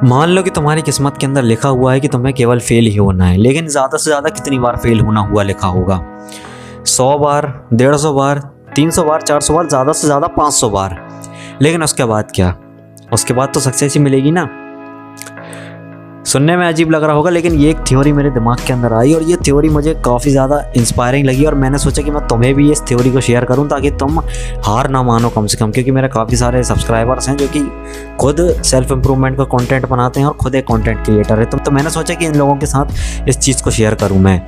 मान लो कि तुम्हारी किस्मत के अंदर लिखा हुआ है कि तुम्हें केवल फेल ही होना है, लेकिन ज़्यादा से ज़्यादा कितनी बार फेल होना हुआ लिखा होगा? 100 बार, 150 बार, 300 बार, 400 बार, ज़्यादा से ज़्यादा 500 बार। लेकिन उसके बाद क्या? उसके बाद तो सक्सेस ही मिलेगी ना। सुनने में अजीब लग रहा होगा, लेकिन ये एक थ्योरी मेरे दिमाग के अंदर आई और ये थ्योरी मुझे काफ़ी ज़्यादा इंस्पायरिंग लगी और मैंने सोचा कि मैं तुम्हें भी इस थ्योरी को शेयर करूं ताकि तुम हार ना मानो कम से कम, क्योंकि मेरे काफ़ी सारे सब्सक्राइबर्स हैं जो कि खुद सेल्फ इम्प्रूवमेंट का कंटेंट बनाते हैं और खुद एक कंटेंट क्रिएटर है। तो मैंने सोचा कि इन लोगों के साथ इस चीज़ को शेयर करूँ मैं।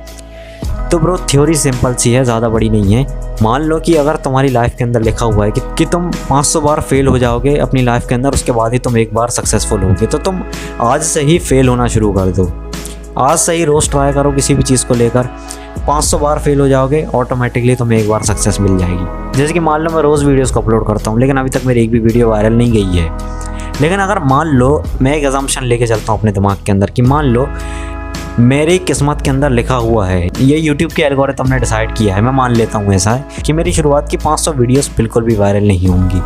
तो ब्रो, थ्योरी सिंपल सी है, ज़्यादा बड़ी नहीं है। मान लो कि अगर तुम्हारी लाइफ के अंदर लिखा हुआ है कि तुम 500 बार फेल हो जाओगे अपनी लाइफ के अंदर, उसके बाद ही तुम एक बार सक्सेसफुल होगे, तो तुम आज से ही फेल होना शुरू कर दो। आज से ही रोज़ ट्राई करो किसी भी चीज़ को लेकर। 500 बार फेल हो जाओगे, ऑटोमेटिकली तुम्हें एक बार सक्सेस मिल जाएगी। जैसे कि मान लो मैं रोज़ वीडियोज़ को अपलोड करता हूँ, लेकिन अभी तक मेरी एक भी वीडियो वायरल नहीं गई है। लेकिन अगर मान लो, मैं एक अजम्पशन लेके चलता हूँ अपने दिमाग के अंदर कि मान लो मेरी किस्मत के अंदर लिखा हुआ है, ये YouTube के एल्गोरिथम ने डिसाइड किया है, मैं मान लेता हूँ ऐसा है कि मेरी शुरुआत की 500 वीडियोस बिल्कुल भी वायरल नहीं होंगी।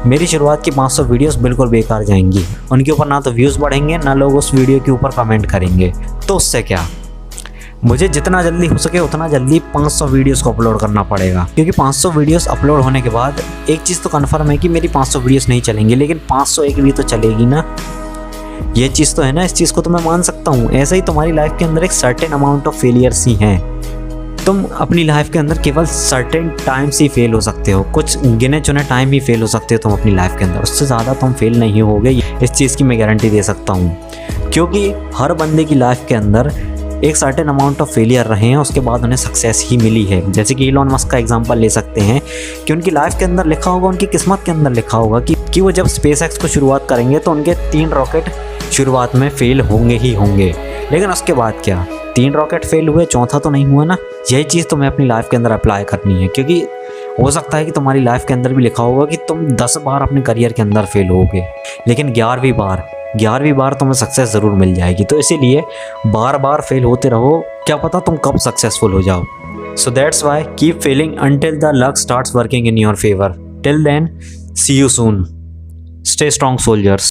मेरी शुरुआत की 500 वीडियोस बिल्कुल बेकार जाएंगी। उनके ऊपर ना तो व्यूज़ बढ़ेंगे, ना लोग उस वीडियो के ऊपर कमेंट करेंगे। तो उससे क्या, मुझे जितना जल्दी हो सके उतना जल्दी 500 वीडियोस को अपलोड करना पड़ेगा, क्योंकि 500 वीडियोस अपलोड होने के बाद एक चीज़ तो कन्फर्म है कि मेरी 500 वीडियोस नहीं चलेंगी, लेकिन 501 भी तो चलेगी ना। ये चीज़ तो है ना, इस चीज़ को तो मैं मान सकता हूँ। ऐसे ही तुम्हारी लाइफ के अंदर एक सर्टेन अमाउंट ऑफ फेलियर्स ही हैं। तुम अपनी लाइफ के अंदर केवल सर्टेन टाइम्स ही फेल हो सकते हो, कुछ गिने चुने टाइम ही फेल हो सकते हो तुम अपनी लाइफ के अंदर। उससे ज़्यादा तुम फेल नहीं होगे, इस चीज़ की मैं गारंटी दे सकता हूँ। क्योंकि हर बंदे की लाइफ के अंदर एक सर्टेन अमाउंट ऑफ फेलियर रहे हैं, उसके बाद उन्हें सक्सेस ही मिली है। जैसे कि इलॉन मस्क का एग्जांपल ले सकते हैं कि उनकी लाइफ के अंदर लिखा होगा, उनकी किस्मत के अंदर लिखा होगा कि वो जब SpaceX को शुरुआत करेंगे तो उनके 3 रॉकेट शुरुआत में फेल होंगे ही होंगे। लेकिन उसके बाद क्या, 3 रॉकेट फेल हुए, चौथा तो नहीं हुआ ना। यही चीज़ तुम्हें अपनी लाइफ के अंदर अप्लाई करनी है, क्योंकि हो सकता है कि तुम्हारी लाइफ के अंदर भी लिखा होगा कि तुम 10 बार अपने करियर के अंदर फेल होगे, लेकिन 11वीं बार तुम्हें सक्सेस ज़रूर मिल जाएगी। तो इसीलिए बार बार फेल होते रहो, क्या पता तुम कब सक्सेसफुल हो जाओ। So that's why keep failing until the luck starts working in your favour. Till then, see you soon. Stay strong soldiers.